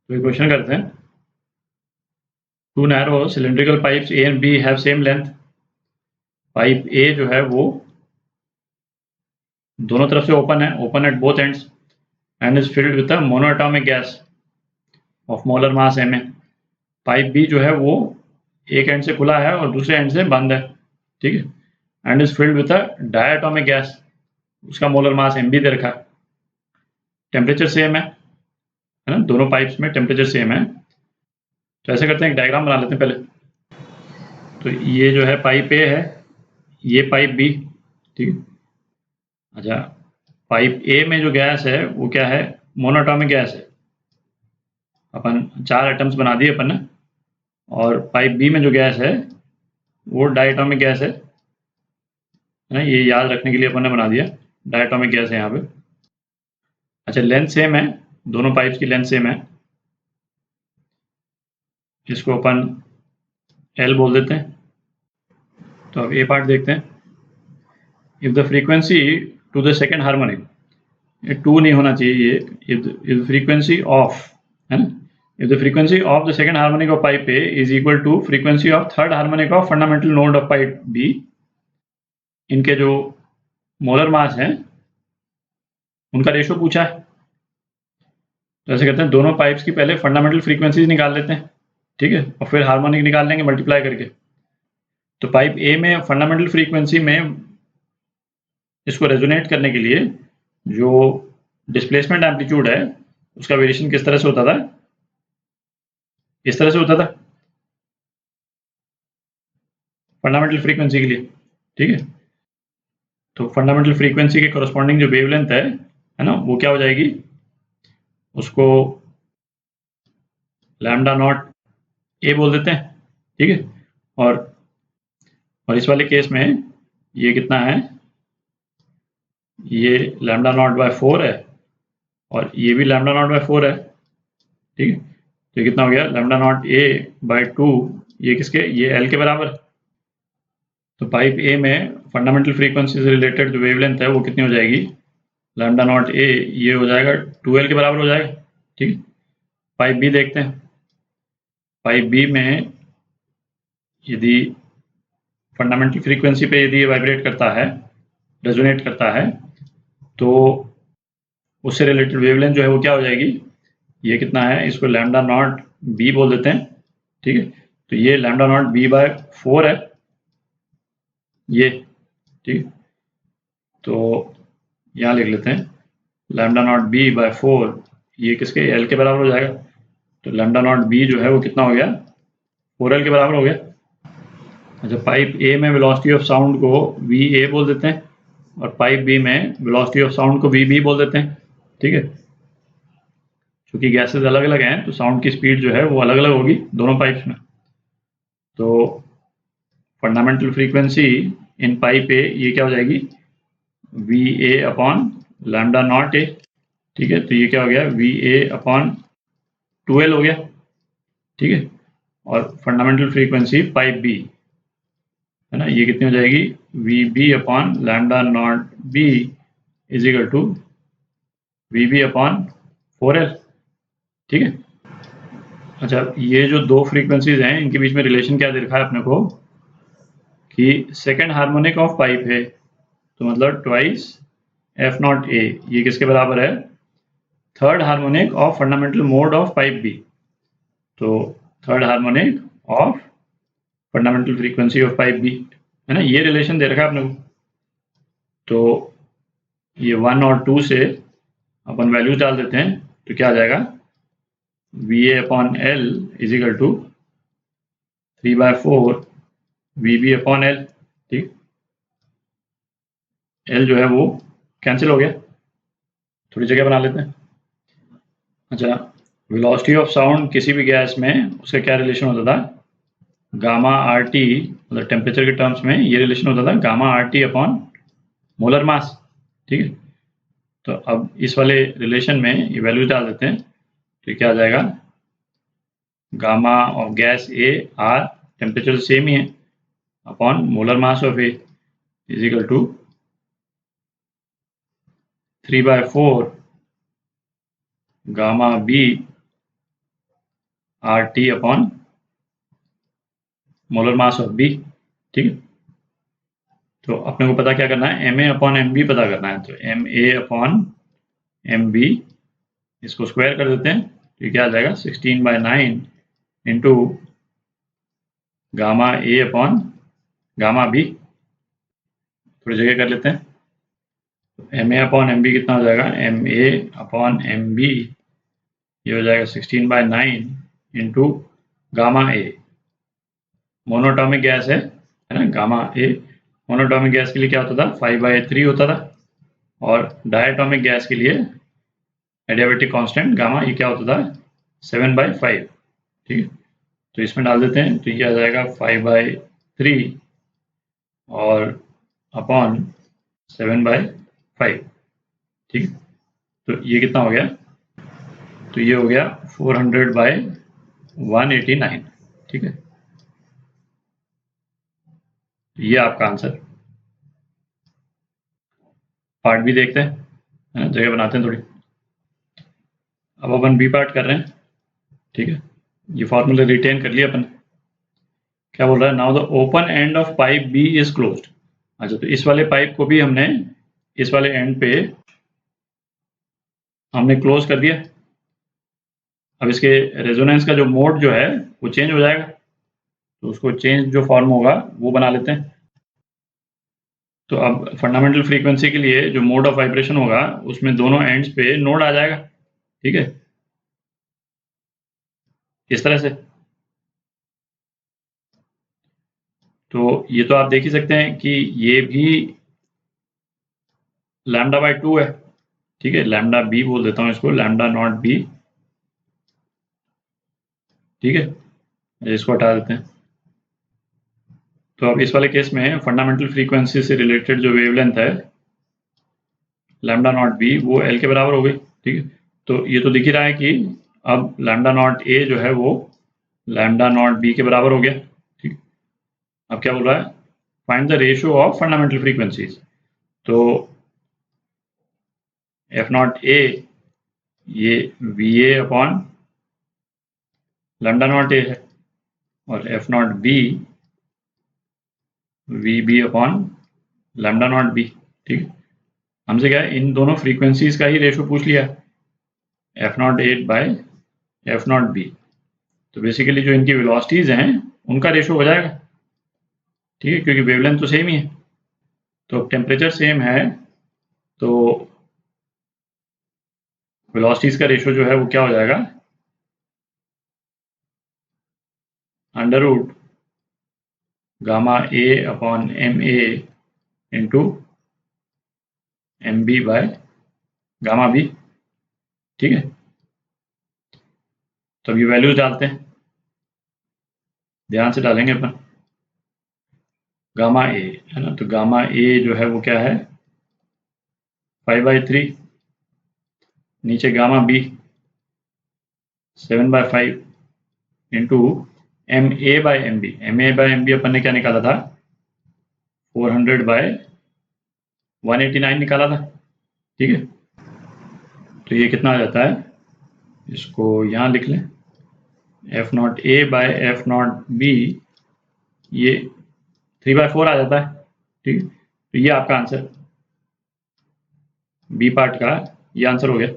तो ये क्वेश्चन करते हैं, two narrow cylindrical pipes A and B have same length. Pipe A जो है वो दोनों तरफ से ओपन है, open at both ends, and is filled with a monoatomic gas of molar mass M A. Pipe B जो है वो एक एंड से खुला है और दूसरे एंड से बंद है, ठीक है, and is filled with a diatomic gas, उसका मोलर मास एम बी दे रखा है, टेम्परेचर सेम है ना, दोनों पाइप्स में टेम्परेचर सेम है। तो ऐसे करते हैं, एक डायग्राम बना लेते हैं पहले। तो ये जो है पाइप ए है, ये पाइप बी, ठीक है। अच्छा, पाइप ए में जो गैस है वो क्या है, मोनोटॉमिक गैस है, अपन 4 एटम्स बना दिए अपन ने। और पाइप बी में जो गैस है वो डायटोमिक गैस है ना, ये याद रखने के लिए अपन ने बना दिया, डायटोमिक गैस है यहाँ पे। अच्छा, लेंथ सेम है, दोनों पाइप्स की लेंथ सेम है, इसको अपन एल बोल देते हैं। तो अब ए पार्ट देखते हैं। If the frequency to the second harmonic, ये टू नहीं होना चाहिए, ये इफ फ्रीक्वेंसी ऑफ, है ना, if the frequency of the second harmonic of pipe A is equal to frequency of third harmonic of fundamental node of pipe B, इनके जो molar mass हैं उनका रेशो पूछा है। तो ऐसे कहते हैं, दोनों पाइप्स की पहले फंडामेंटल फ्रीक्वेंसीज निकाल लेते हैं, ठीक है, और फिर हार्मोनिक निकाल लेंगे मल्टीप्लाई करके। तो पाइप ए में फंडामेंटल फ्रीक्वेंसी में इसको रेजोनेट करने के लिए जो डिस्प्लेसमेंट एम्पलीट्यूड है उसका वेरिएशन किस तरह से होता था, इस तरह से होता था फंडामेंटल फ्रीक्वेंसी के लिए, ठीक है। तो फंडामेंटल फ्रीक्वेंसी के कॉरस्पॉन्डिंग जो वेवलेंथ है ना, वो क्या हो जाएगी, उसको लैम्डा नॉट ए बोल देते हैं, ठीक है। और इस वाले केस में ये कितना है, ये लैम्डा नॉट बाय 4 है और ये भी लैम्डा नॉट बाय 4 है, ठीक है। तो कितना हो गया, लैम्डा नॉट ए बाय 2, ये किसके, ये एल के बराबर। तो पाइप ए में फंडामेंटल फ्रीक्वेंसी से रिलेटेड जो वेवलेंथ है वो कितनी हो जाएगी, लैम्डा नॉट ए, ये हो जाएगा 2l के बराबर हो जाएगा, ठीक है। पाइप बी देखते हैं। पाइप बी में यदि फंडामेंटल फ्रीक्वेंसी पे यदि ये वाइब्रेट करता है, रेजोनेट करता है, तो उससे रिलेटेड वेवलेंथ जो है वो क्या हो जाएगी, ये कितना है, इसको लैम्डा नॉट बी बोल देते हैं, ठीक है। तो ये लैम्डा नॉट बी बाय 4 है ये, ठीक। तो यहाँ लिख लेते हैं लैम्डा नॉट बी बाय 4, ये किसके, एल के बराबर हो जाएगा। तो लैम्डा नॉट बी जो है वो कितना हो गया, 4l के बराबर हो गया। अच्छा, पाइप ए में वेलोसिटी ऑफ साउंड को वी ए बोल देते हैं और पाइप बी में वेलोसिटी ऑफ साउंड को वी बी बोल देते हैं, ठीक है। क्योंकि गैसेज अलग अलग हैं तो साउंड की स्पीड जो है वो अलग अलग होगी दोनों पाइप्स में। तो फंडामेंटल फ्रीक्वेंसी इन पाइप ए ये क्या हो जाएगी, we a upon lambda naught ए, ठीक है। तो ये क्या हो गया, वी ए अपॉन 2l हो गया, ठीक है। और फंडामेंटल फ्रीक्वेंसी पाइप बी है ना, ये कितनी हो जाएगी, v b upon lambda naught b is equal to v b upon 4l, ठीक है। अच्छा, ये जो दो फ्रीक्वेंसीज हैं इनके बीच में रिलेशन क्या दे रखा है अपने को, कि सेकेंड हार्मोनिक ऑफ पाइप है, तो मतलब ट्वाइस एफ नॉट ए, ये किसके बराबर है, third harmonic of fundamental mode of pipe b. तो third harmonic of fundamental frequency of pipe b, है ना, ये रिलेशन दे रखा है अपने को। तो ये 1 और 2 से अपन वैल्यूज डाल देते हैं, तो क्या आ जाएगा, v a upon l is equal to 3/4 v b upon l, ठीक। एल जो है वो कैंसिल हो गया, थोड़ी जगह बना लेते हैं। अच्छा, वेलोसिटी ऑफ साउंड किसी भी गैस में उसका क्या रिलेशन होता था, गामा आर टी, मतलब टेम्परेचर के टर्म्स में ये रिलेशन होता था gamma R T upon molar मास, ठीक है। तो अब इस वाले रिलेशन में ये वैल्यूज डाल देते हैं, तो क्या आ जाएगा, gamma of gas A R, temperature same ही है, upon molar mass of A is equal to 3/4 gamma B RT upon molar mass of B, ठीक है। तो अपने को पता क्या करना है, MA अपॉन MB पता करना है। तो MA अपॉन MB इसको स्क्वायर कर देते हैं, तो ये क्या आ जाएगा 16/9 into gamma A upon gamma B, थोड़ी जगह कर लेते हैं। MA अपॉन MB कितना हो जाएगा, MA अपॉन MB ये हो जाएगा 16/9 into gamma A, monoatomic gas है ना गामा A। मोनोटॉमिक गैस के लिए क्या होता था 5/3 होता था, और डायटोमिक गैस के लिए एडियाबेटिक कांस्टेंट गामा ये क्या होता था 7/5, ठीक है। तो इसमें डाल देते हैं, तो ये आ जाएगा 5/3 और अपॉन 7/5, ठीक है। तो ये कितना हो गया, तो ये हो गया 400/189, ठीक है। ये आपका आंसर। पार्ट भी देखते हैं, है ना, जगह बनाते हैं थोड़ी। अब अपन बी पार्ट कर रहे हैं, ठीक है। ये फॉर्मूला रिटेन कर लिया अपन। क्या बोल रहा है, now the open end of pipe b is closed. अच्छा, तो इस वाले पाइप को भी हमने इस वाले एंड पे हमने क्लोज कर दिया। अब इसके रेजोनेंस का जो मोड जो है वो चेंज हो जाएगा, तो उसको चेंज जो फॉर्म होगा वो बना लेते हैं। तो अब फंडामेंटल फ्रीक्वेंसी के लिए जो मोड ऑफ वाइब्रेशन होगा उसमें दोनों एंड्स पे नोड आ जाएगा, ठीक है, इस तरह से। तो ये तो आप देख ही सकते हैं कि ये भी λ/2 है, ठीक है। लैम्डा बी बोल देता हूँ इसको, लैम्डा नॉट बी, ठीक है। इसको हटा देते हैं। तो अब इस वाले केस में फंडामेंटल फ्रीक्वेंसी से रिलेटेड जो वेवलेंथ है लैम्डा नॉट बी वो एल के बराबर हो गई, ठीक है। तो ये तो दिख ही रहा है कि अब लैम्डा नॉट ए जो है वो लैम्डा नॉट बी के बराबर हो गया, ठीक। अब क्या बोल रहा है, find the ratio of fundamental frequencies. तो एफ नॉट ए ये v a upon lambda naught a है, और f naught b v b upon lambda naught b, ठीक है। हमसे क्या है, इन दोनों फ्रीक्वेंसीज का ही रेशियो पूछ लिया, f naught a by f naught b. तो बेसिकली जो इनकी वेलोसिटीज हैं उनका रेशियो हो जाएगा, ठीक है, क्योंकि वेवलेंथ तो सेम ही है। तो टेम्परेचर सेम है, तो वेलोसिटीज का रेशियो जो है वो क्या हो जाएगा, under root gamma a upon m a into m b by gamma b, ठीक है। तो अब ये वैल्यूज डालते हैं, ध्यान से डालेंगे अपन। गामा ए है ना, तो गामा ए जो है वो क्या है 5/3, नीचे gamma B 7/5 into MA/MB। MA/MB अपन ने क्या निकाला था 400/189 निकाला था, ठीक है। तो ये कितना आ जाता है, इसको यहाँ लिख लें, f naught a by f naught b ये 3/4 आ जाता है, ठीक है। तो ये आपका आंसर बी पार्ट का ये आंसर हो गया।